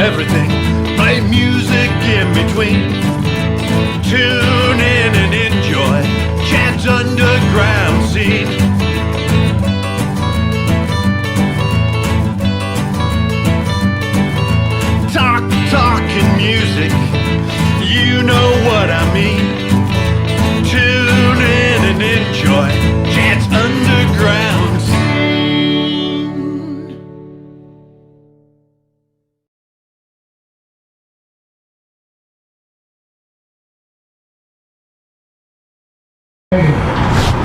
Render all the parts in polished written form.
everything. Play music in between. Tune in and enjoy Chad's underground scene. Talking music, you know what I mean. Tune in and enjoy Chad's underground scene.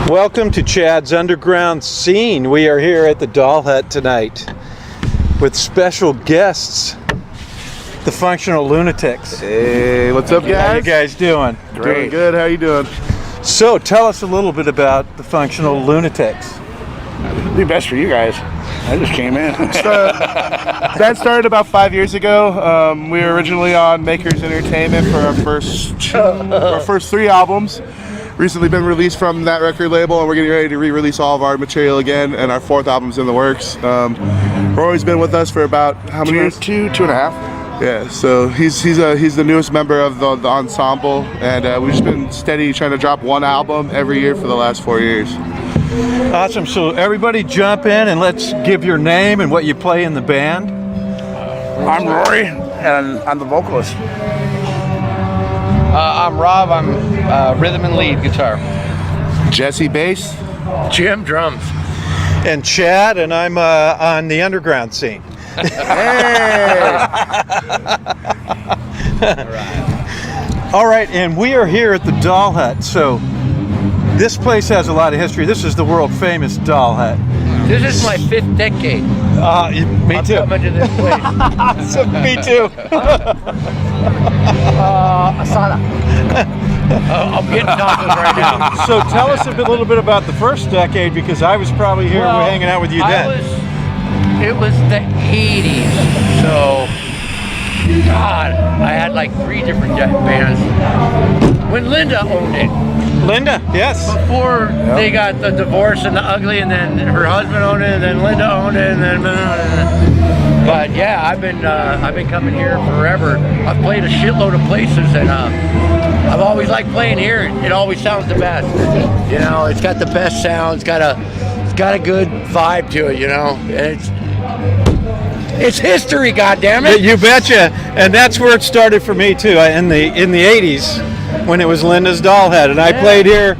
Welcome to Chad's Underground Scene. We are here at the Doll Hut tonight with special guests, the Functional Lunatics. Hey, what's up, guys? How you guys doing? Great. Doing good. How you doing? So, tell us a little bit about the Functional Lunatics. It'd be best for you guys. I just came in. That started about 5 years ago. We were originally on Makers Entertainment for our first 3 albums. Recently been released from that record label, and we're getting ready to re-release all of our material again, and our 4th album's in the works. Rory's been with us for about how many years? Two and a half. Yeah, so he's the newest member of the ensemble, and we've just been steady trying to drop 1 album every year for the last 4 years. Awesome. So everybody jump in and let's give your name and what you play in the band. I'm Rory, and I'm the vocalist. I'm Rob. I'm rhythm and lead guitar. Jesse bass. Jim drums. And Chad, and I'm on the underground scene. Hey! All right, and we are here at the Doll Hut. So this place has a lot of history. This is the world famous Doll Hut. This is my 5th decade. Me too. I'm coming to this place. So, me too. Asada. I'm getting tacos right now. So tell us a little bit about the first decade, because I was probably here hanging out with you then. It was the 80s, so God, I had like 3 different bands. When Linda owned it. Linda, yes. Before they got the divorce and the ugly, and then her husband owned it, and then Linda owned it, and then. But yeah, I've been coming here forever. I've played a shitload of places, and I've always liked playing here. It always sounds the best. You know, it's got the best sound. It's got a good vibe to it. You know, and it's history. Goddammit. You betcha. And that's where it started for me too. In the 80s. When it was Linda's Doll Hut, and I played here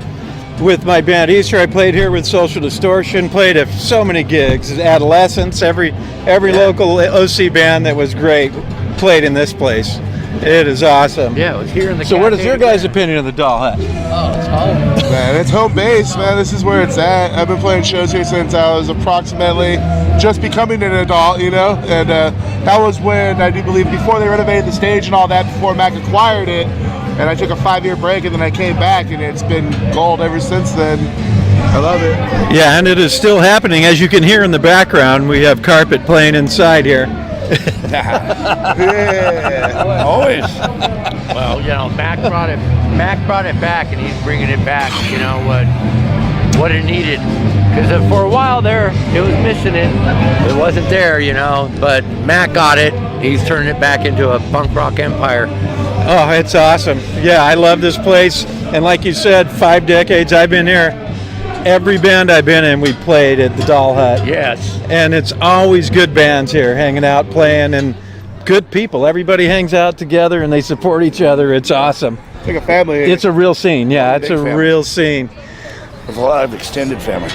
with my band Easter. I played here with Social Distortion. Played at so many gigs. Adolescence, every local OC band that was great played in this place. It is awesome. Yeah, it was here in the. So, what is your guys' opinion of the Doll Hut? Oh, it's home. Man, it's home base, man. This is where it's at. I've been playing shows here since I was approximately just becoming an adult, you know, and that was when I do believe before they renovated the stage and all that, before Mac acquired it. And I took a 5-year break, and then I came back, and it's been gold ever since then. I love it. Yeah, and it is still happening. As you can hear in the background, we have carpet playing inside here. Yeah, always. Well, you know, Mac brought it back, and he's bringing it back. You know what it needed, because for a while there, it was missing it. It wasn't there, you know. But Mac got it. He's turning it back into a punk rock empire. Oh, it's awesome. Yeah, I love this place. And like you said, 5 decades I've been here. Every band I've been in, we played at the Doll Hut. Yes. And it's always good bands here, hanging out, playing, and good people. Everybody hangs out together, and they support each other. It's awesome. It's like a family. It's a real scene. Yeah, it's a real scene. There's a lot of extended family.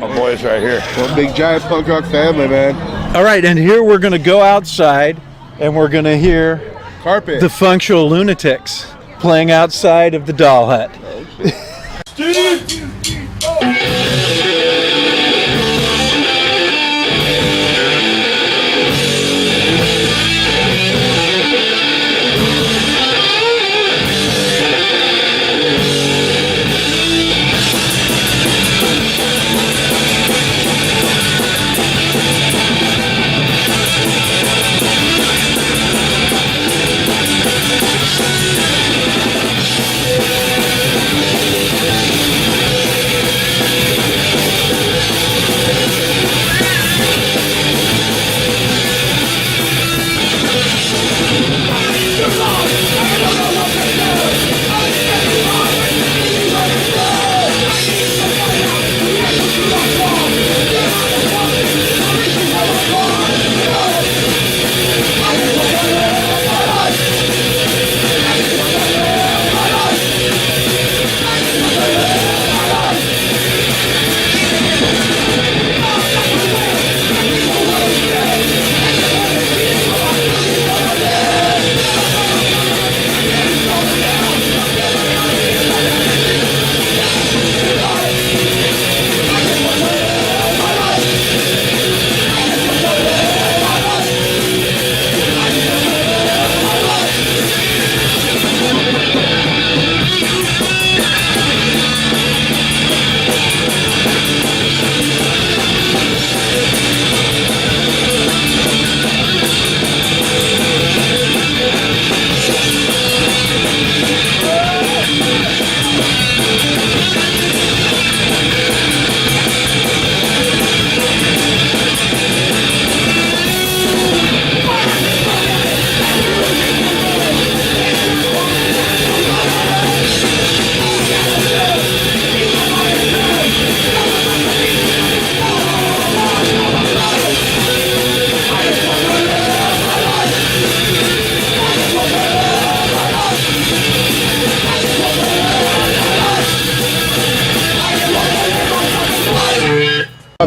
My boys right here. One big giant punk rock family, man. All right, and here we're going to go outside, and we're going to hear Carpet. the Functional Lunatics playing outside of the Doll Hut.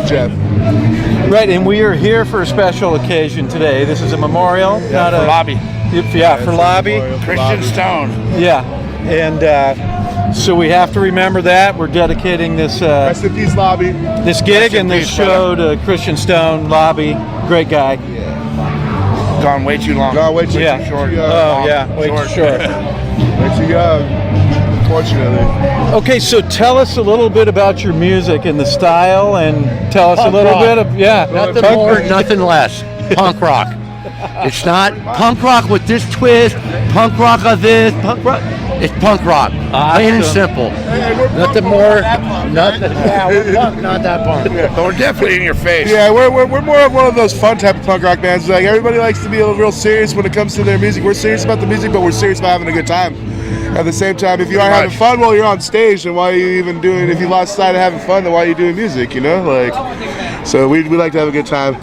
Jeff. Right, and we are here for a special occasion today. This is a memorial, not For a Lobby. Yeah, for Lobby. Christian Stone. Yeah, and so we have to remember that. We're dedicating this Rest in peace, Lobby. this gig Rest in and this peace, show to Christian Stone, Lobby, great guy. Gone way too long. Gone way too Yeah. short. Oh yeah, way too short. Way too young. Unfortunately. Okay, so tell us a little bit about your music and the style, and tell us Punk a little rock. bit of Nothing punk more, rock. nothing less. Punk rock. It's not punk rock with this twist, punk rock of this, punk rock. It's punk rock. Plain and Awesome. simple. Nothing more, nothing. Yeah, we're punk, not that punk. But we're definitely in your face. Yeah, we're more of one of those fun type of punk rock bands. Like everybody likes to be real serious when it comes to their music. We're serious about the music, but we're serious about having a good time. At the same time, if you aren't having fun while you're on stage, then why are you even doing? If you lost sight of having fun, then why are you doing music? You know, like. So we like to have a good time.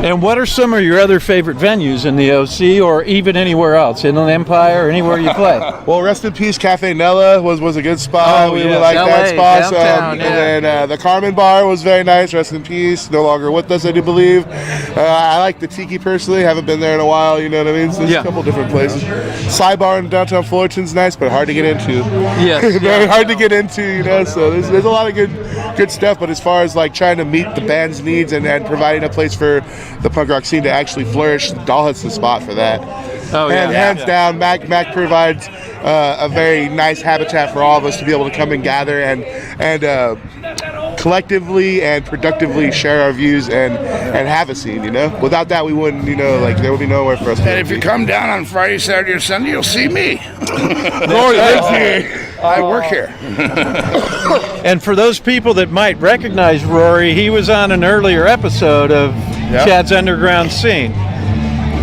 And what are some of your other favorite venues in the OC, or even anywhere else, Inland Empire, or anywhere you play? Well, rest in peace, Cafe Nella was a good spot. Oh, we yeah. really liked that LA, spot. downtown, yeah. And then the Carmen Bar was very nice. Rest in peace. No longer with us, I do believe. I like the Tiki personally. Haven't been there in a while. You know what I mean? So there's Yeah. a couple different places. Sidebar in downtown Fullerton's nice, but hard to get into. Yes. Very hard to get into. You know, so there's a lot of good stuff. But as far as like trying to meet the band's needs and providing a place for the punk rock scene to actually flourish, Dollhut's the spot for that. Oh, yeah. Hands down, Mac provides a very nice habitat for all of us to be able to come and gather and collectively and productively share our views and have a scene. You know, without that, we wouldn't. You know, like there would be nowhere for us. And if you come down on Friday, Saturday, or Sunday, you'll see me. Rory lives here. I work here. And for those people that might recognize Rory, he was on an earlier episode of Chad's Underground Scene.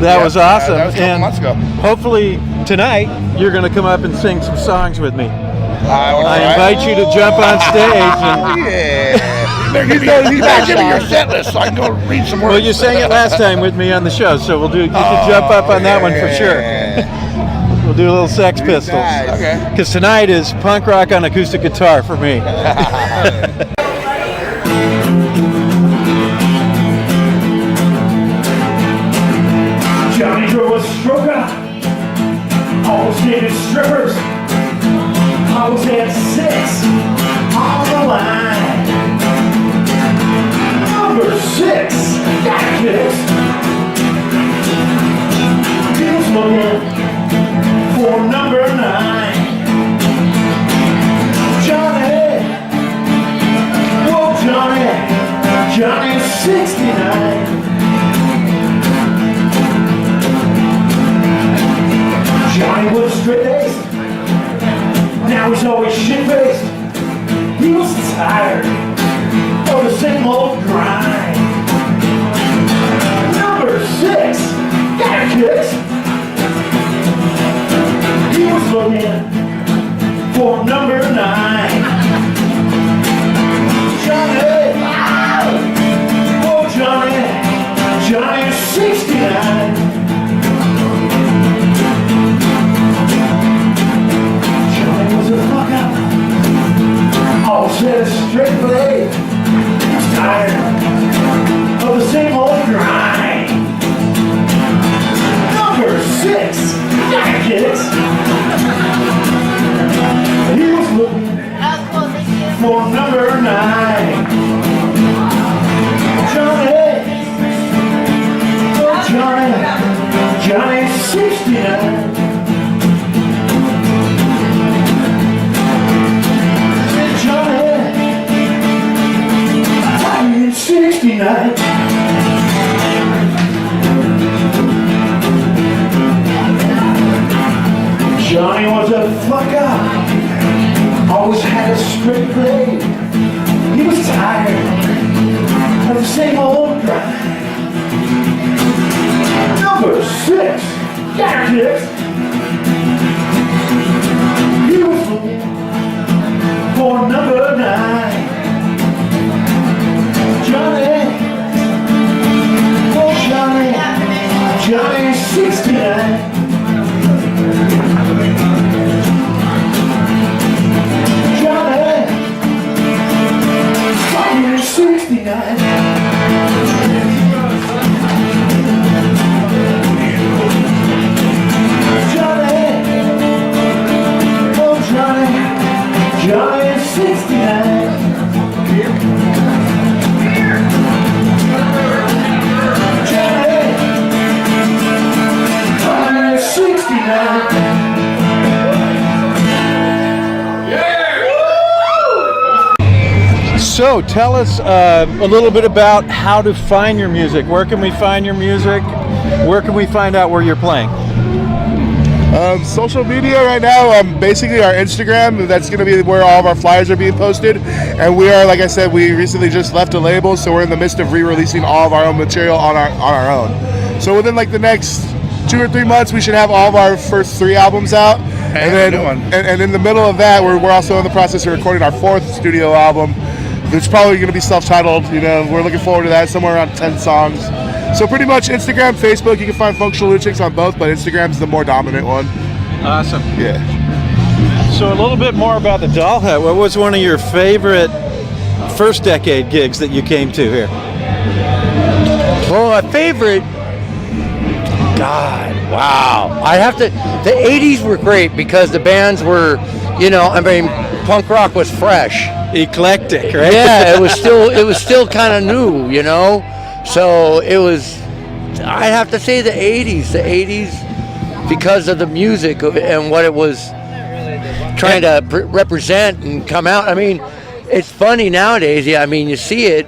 That was awesome. That was a couple and months ago. hopefully tonight you're going to come up and sing some songs with me. I I invite you to jump on stage. And, Yeah. They're giving me your set list so I can go read some words. well, you sang it last time with me on the show, so you can jump up on that one for sure. We'll do a little Sex Pistols. Okay. Because tonight is punk rock on acoustic guitar for me. Johnny drove a stroker, almost needed strippers, almost had sex on the line. Number 6, got kissed. He was looking for number 9. Johnny, whoa Johnny's 69. Johnny was straight-laced, now he's always shit-faced. He was tired of the same old grind. Number 6, got a kiss. He was looking for number 9. Johnny, oh Johnny's 69. Always had a straight blade. He's tired of the same old grind. Number 6, got kids. He was looking for number 9. Johnny, oh Johnny's 69. Johnny, 69. Johnny was a fucker, always had a straight blade. He was tired of the same old grind. Number 6, got kids. He was looking for number 9. Johnny, oh Johnny's 69. Johnny, 69. Johnny is 69. Johnny is 69. So tell us a little bit about how to find your music. Where can we find your music? Where can we find out where you're playing? Social media right now, basically our Instagram, that's going to be where all of our flyers are being posted. And we are, like I said, we recently just left a label, so we're in the midst of re-releasing all of our own material on our own. So within like the next 2 or 3 months, we should have all of our first 3 albums out. And then, and in the middle of that, we're also in the process of recording our 4th studio album. It's probably going to be self-titled. You know, we're looking forward to that. Somewhere around 10 songs. So pretty much Instagram, Facebook. You can find Functional Lunatics on both, but Instagram's the more dominant one. Awesome. Yeah. So a little bit more about the Doll Hut. What was one of your favorite first decade gigs that you came to here? Well, my favorite. God, wow. I have to. The '80s were great because the bands were, I mean, punk rock was fresh. Eclectic, right? Yeah, it was still kind of new, So it was. I have to say the '80s, because of the music and what it was trying to represent and come out. I mean, it's funny nowadays. Yeah, I mean, you see it,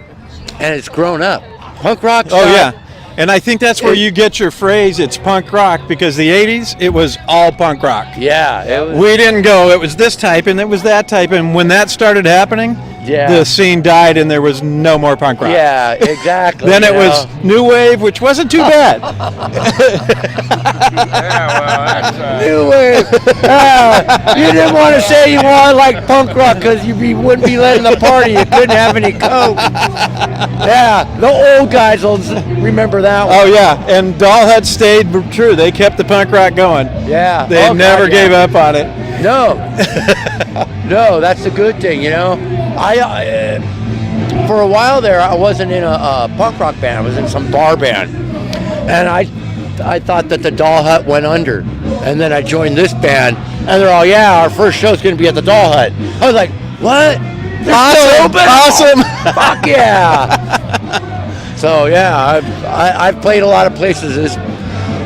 and it's grown up. Punk rock. Oh yeah. And I think that's where you get your phrase, it's punk rock, because the 80s, it was all punk rock. Yeah. We didn't go, it was this type and it was that type, and when that started happening, the scene died and there was no more punk rock. Yeah, exactly. Then it was new wave, which wasn't too bad. New wave. You didn't want to say you wanted like punk rock because you wouldn't be letting the party. You couldn't have any coke. Yeah, the old guys will remember that one. Oh yeah, and Doll Hut stayed true. They kept the punk rock going. Yeah. They never gave up on it. No. No, that's a good thing, I for a while there, I wasn't in a punk rock band. I was in some bar band. And I thought that the Doll Hut went under. And then I joined this band, and they're all, our first show's going to be at the Doll Hut. I was like, what? Awesome. Fuck yeah. So, yeah, I've played a lot of places.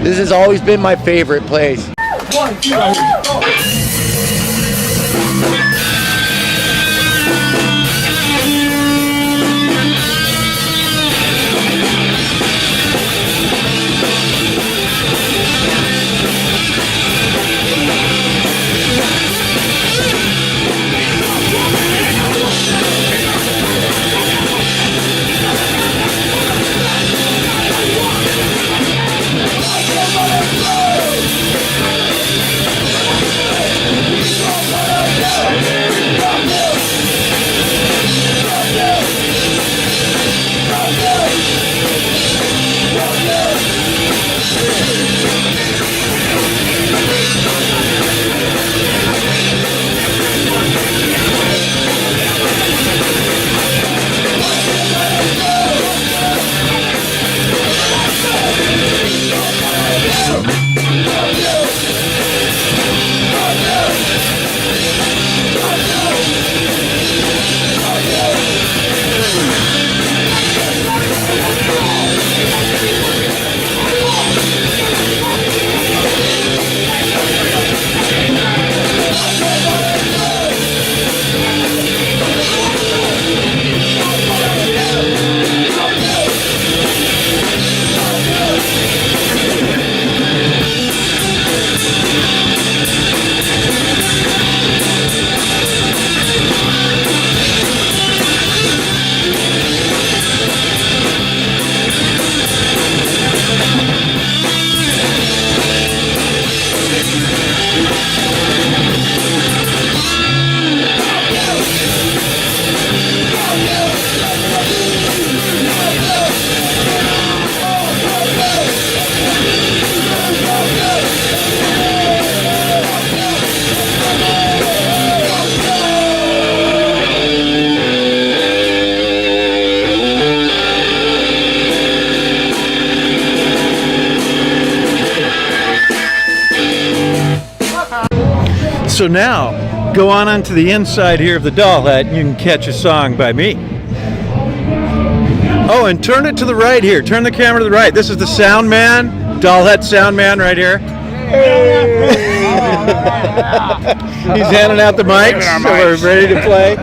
This has always been my favorite place. 1, 2, 3, 4. So now, go on onto the inside here of the doll hut and you can catch a song by me. Oh, and turn it to the right here. Turn the camera to the right. This is the sound man, doll hut sound man right here. He's handing out the mics, so we're ready to play.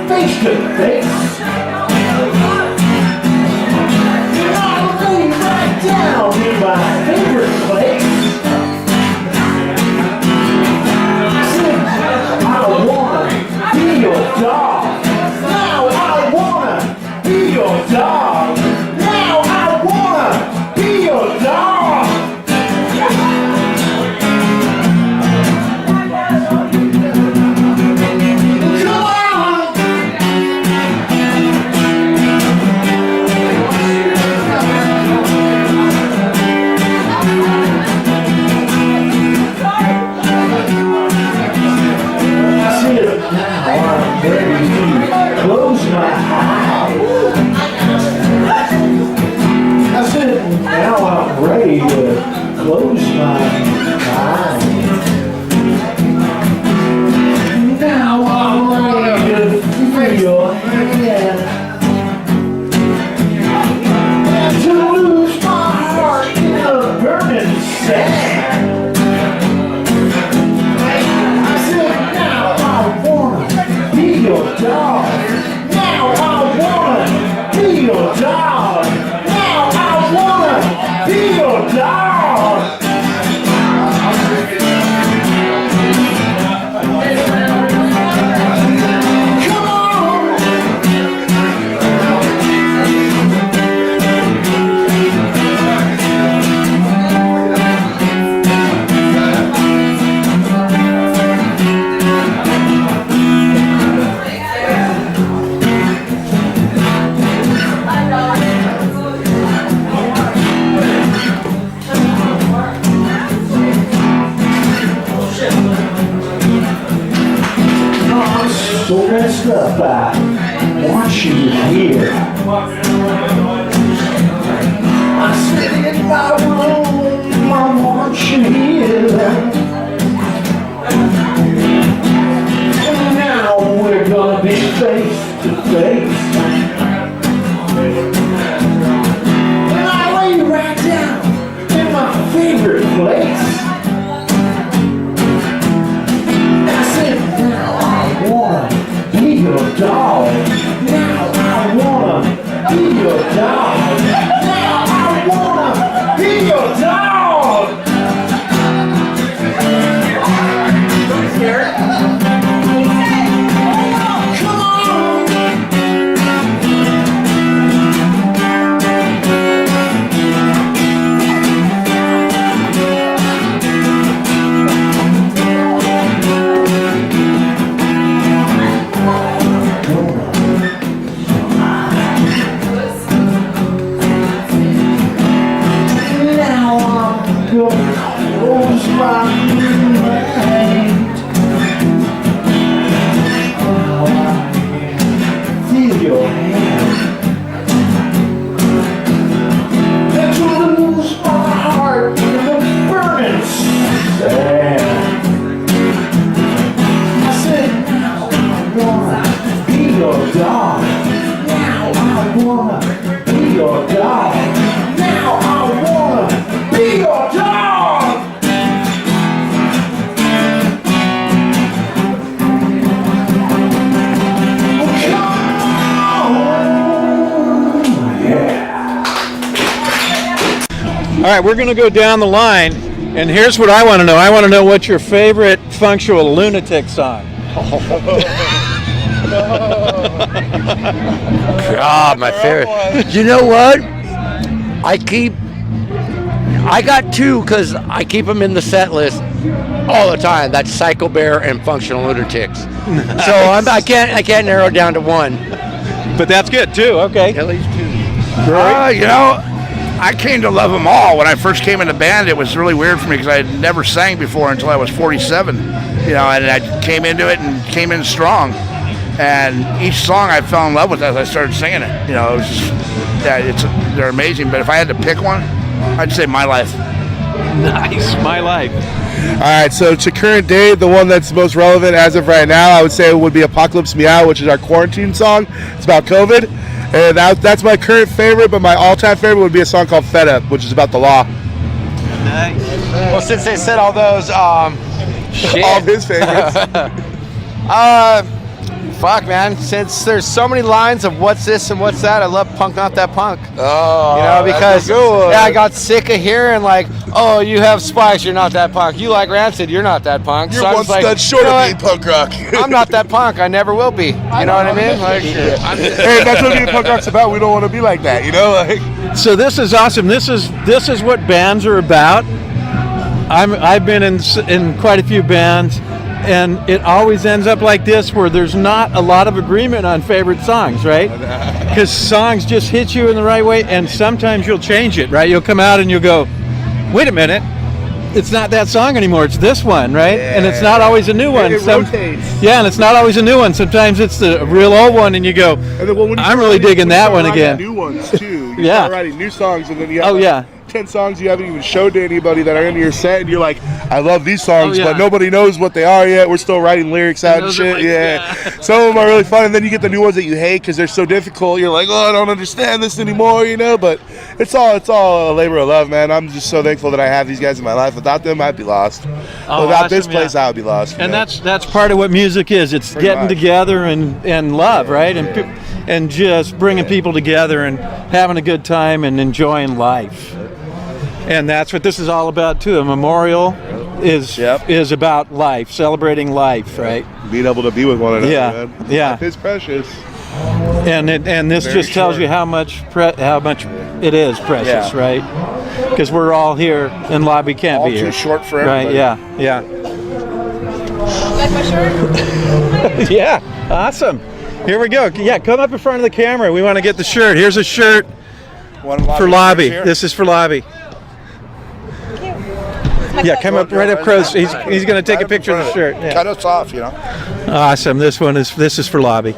Face to face. I'll lay right down in my favorite place. I wanna be your dog. Now I wanna be your dog. Now I wanna be your dog. Close my eyes. I said, now I'm ready to close my eyes. Now I'm ready to feel your hand. And to lose my heart in the burning sand. I said, now I wanna be your dog. Now I wanna be your dog. Now I wanna be your dog. Come on. So messed up, I want you here. I sit in my room, I want you here. And now we're gonna be face to face. And I lay right down in my favorite place. I said, now I wanna be your dog. Now I wanna be your dog. Now I wanna be your dog. Come on. Now I'm gonna close my mind. Now I can feel your hand. And to lose my heart in the burning sand. I said, now I wanna be your dog. Now I wanna be your dog. Now I wanna be your dog. All right, we're going to go down the line, and here's what I want to know. I want to know what's your favorite functional Lunatic song. God, my favorite. You know what? I got two because I keep them in the set list. all the time. That's Psycho Bear and Functional Lunatics. Nice. So I can't narrow it down to one. But that's good too. Okay. At least two. You know, I came to love them all. When I first came in the band, it was really weird for me because I had never sang before until I was 47. You know, and I came into it and came in strong. And each song I fell in love with as I started singing it. You know, it was just, yeah, they're amazing. But if I had to pick one, I'd say My Life. Nice. My Life. All right, so to current date, the one that's most relevant as of right now, I would say it would be Apocalypse Meow, which is our quarantine song. It's about COVID. And that's my current favorite, but my all-time favorite would be a song called Fed Up, which is about the law. Nice. Well, since they said all those, shit. All of his favorites. Fuck, man. Since there's so many lines of what's this and what's that, I love Punk Not That Punk. Oh, you know, because that's a good one. yeah, I got sick of hearing like, oh, you have spikes, you're not that punk. You like Rancid, you're not that punk. You're so I one was like, stud short you know of being what? punk rock. I'm not that punk. I never will be. You know what I mean? Like, Hey, that's what being punk rock's about. We don't want to be like that, you know? Like, So this is awesome. This is what bands are about. I've been in quite a few bands, and it always ends up like this, where there's not a lot of agreement on favorite songs, right? Because songs just hit you in the right way, and sometimes you'll change it, right? You'll come out and you'll go, wait a minute, it's not that song anymore, it's this one, right? Yeah. And it's not always a new one. It rotates. Yeah, and it's not always a new one. Sometimes it's the real old one, and you go, and then, well, when you I'm start really writing- digging when you that start one writing again. New ones too. You Yeah. start writing new songs, and then you have Oh, yeah. 10 songs you haven't even showed to anybody that are in your set, and you're like, I love these songs, Oh, yeah. but nobody knows what they are yet. We're still writing lyrics out and those are shit. like- Yeah. yeah. Some of them are really fun, and then you get the new ones that you hate because they're so difficult. You're like, oh, I don't understand this anymore, you know. But it's all a labor of love, man. I'm just so thankful that I have these guys in my life. Without them, I'd be lost. Oh, Without this awesome, place, yeah. I would be lost. And you know? that's part of what music is. It's Pretty getting much. together and love, right? And just bringing people together and having a good time and enjoying life. And that's what this is all about too. A memorial is about life, celebrating life, right? being able to be with one another. Yeah, man. yeah. Life is precious. And this Very just tells short. you how much it is precious, Yeah. right? Because we're all here and Lobby can't All be too here. short for Right? everybody. Yeah. Like my shirt? Yeah, awesome. Here we go. Yeah, come up in front of the camera. We want to get the shirt. Here's a shirt for Lobby. This is for Lobby. Yeah, come up right up close. He's going to take a picture of the shirt. Yeah. Cut us off, you know. Awesome. This is for Lobby.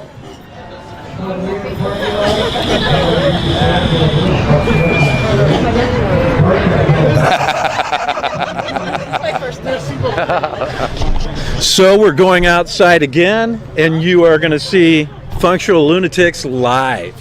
So we're going outside again, and you are going to see Functional Lunatics live.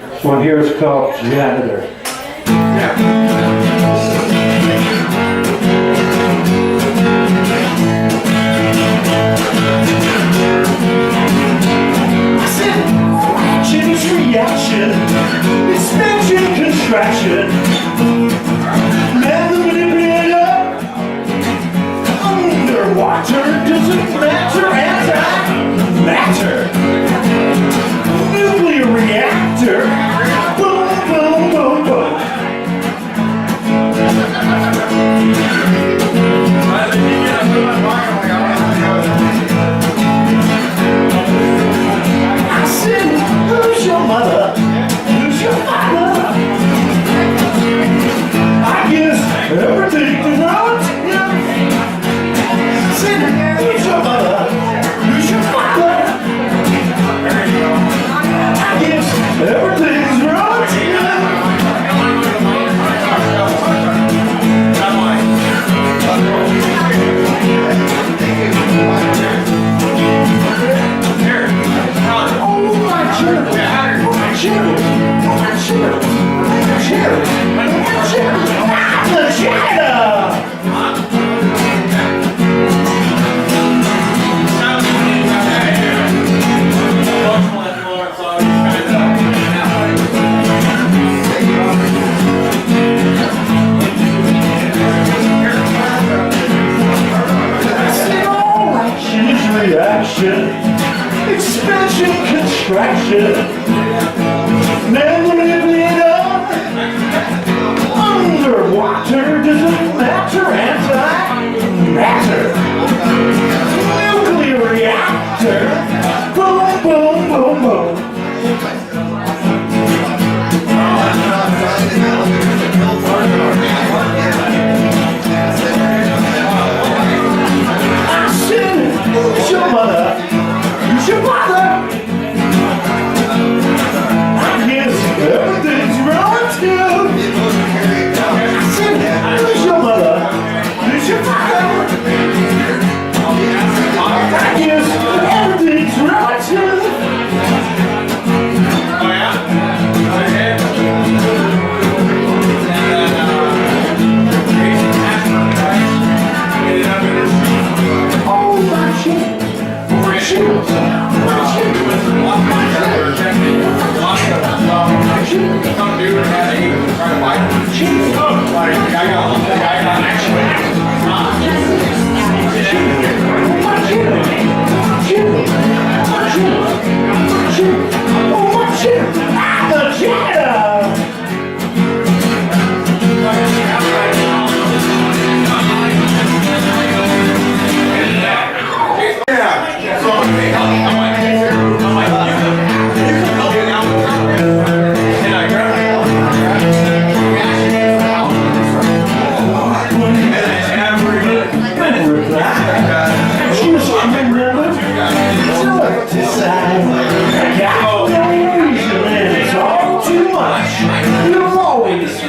This one here is called Janitor. Action's reaction, expansion, contraction. Never manipulator. Underwater doesn't matter, anti-matter. Nuclear reactor. Boom, boom, boom, boom. I said, who's your mother? Who's your father? I guess everything is out. I said, who's your mother? Who's your father? I guess everything's right. Reaction, expansion, contraction, manipulator, underwater doesn't matter, anti-matter, nuclear reactor, boom, boom, boom, boom. Who's your mother? Who's your father? I guess everything's wrong too. I said, who's your mother? Who's your father? I guess everything's wrong too.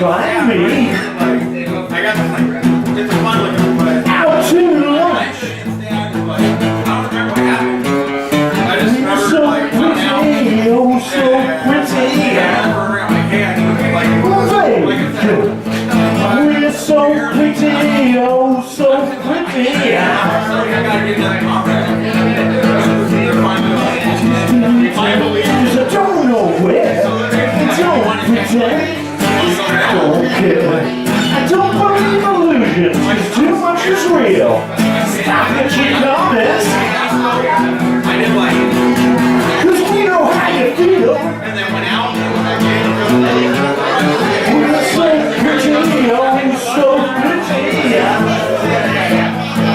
Find me out to lunch. So pretty, oh so pretty. We're so pretty, oh so pretty. Cause I don't know where, don't pretend. Don't care. I don't believe illusions, cause too much is real. Stop at your comments, cause we know how you feel. We're so pretty, oh so pretty.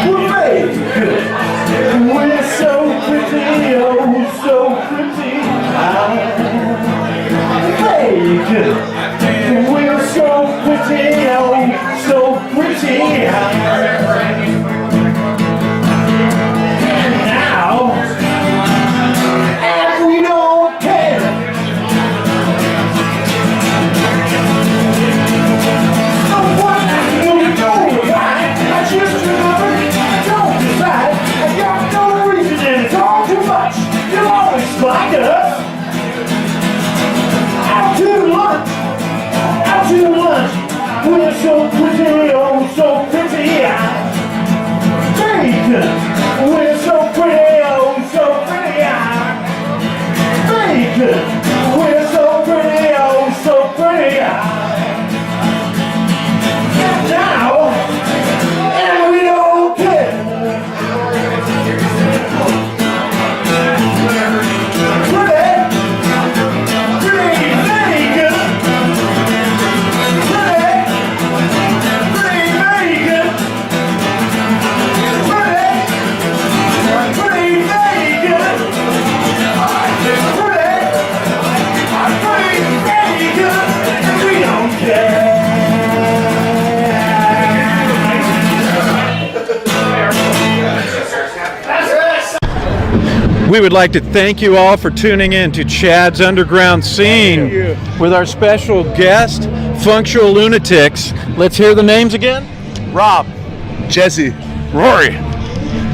We're very good. We're so pretty, oh so pretty. Very good. We're so pretty, oh so so pretty, oh, so pretty. Bacon, we're so pretty, oh, so pretty. Bacon, we're so pretty, oh, so pretty. And now, and we don't care. We would like to thank you all for tuning in to Chad's Underground Scene with our special guest, Functional Lunatics. Let's hear the names again. Rob, Jesse. Rory.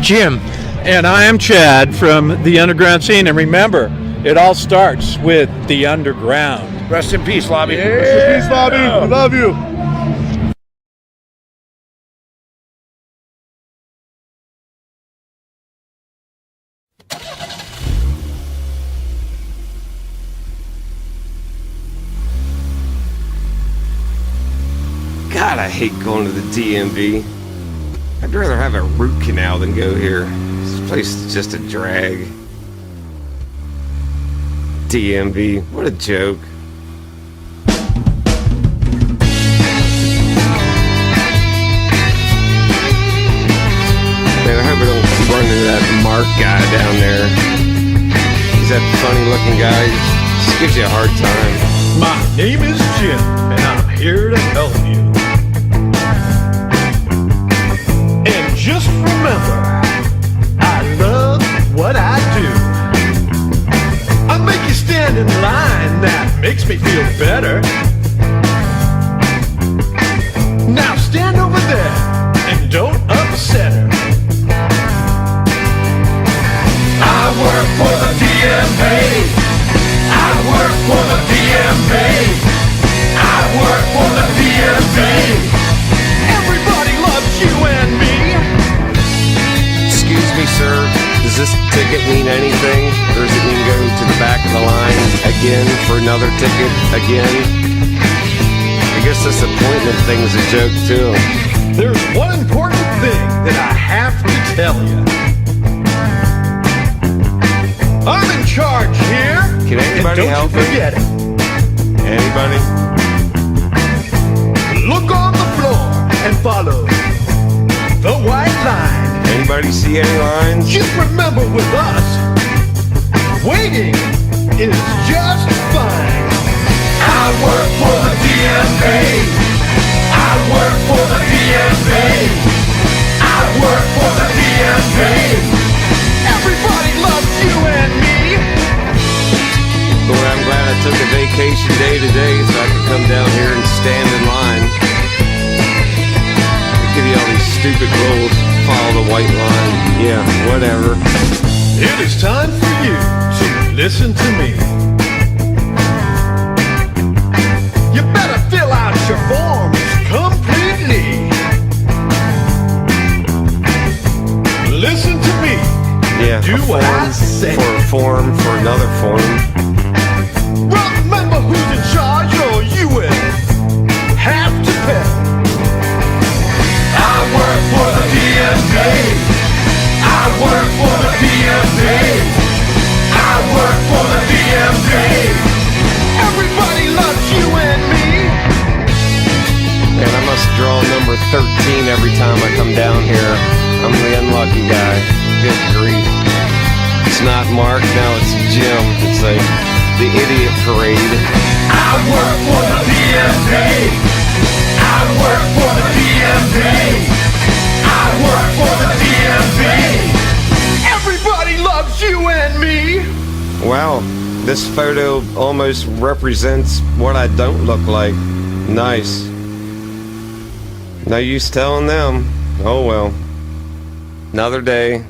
Jim. And I am Chad from the Underground Scene. And remember, it all starts with the underground. Rest in peace, Lobby. Peace, Bobby. I love you. God, I hate going to the DMV. I'd rather have a root canal than go here. This place is just a drag. DMV, what a joke. Man, I hope I don't run into that Mark guy down there. He's that funny looking guy. He just gives you a hard time. My name is Jim, and I'm here to help you. And just remember, I love what I do. I make you stand in line, that makes me feel better. Now stand over there and don't upset her. I work for the DMV. I work for the DMV. I work for the DMV. Everybody loves you and me. Excuse me, sir. Does this ticket mean anything? Or does it mean go to the back of the line again for another ticket again? I guess this appointment thing is a joke, too. There's one important thing that I have to tell you. I'm in charge here. Can anybody and don't help you forget me? Anybody? it. Look on the floor and follow the white line. Anybody see any lines? Just remember with us, waiting is just fine. I work for the DMV. I work for the DMV. I work for the DMV. Everybody loves you and me. Boy, I'm glad I took a vacation day today so I could come down here and stand in line. They give you all these stupid rules. Follow the white line. Yeah, whatever. It is time for you to listen to me. You better fill out your forms completely. Listen to me. Yeah, Do a what I form say. for a form for another form. Remember who's in charge or you will have to pay. I work for the DMV. I work for the DMV. I work for the DMV. Everybody loves you and me. And I must draw number 13 every time I come down here. I'm the unlucky guy. Good grief. It's not Mark, now it's Jim. It's like the idiot parade. I work for the DMV. I work for the DMV. I work for the DMV. Everybody loves you and me. Wow, this photo almost represents what I don't look like. Nice. No use telling them. Oh well. Another day.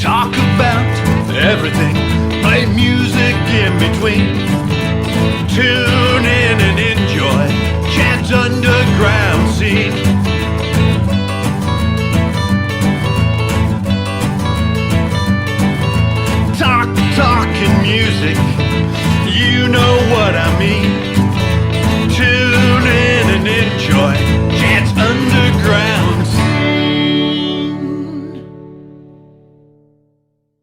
talk about everything, play music in between. Tune in and enjoy Chad's underground scene.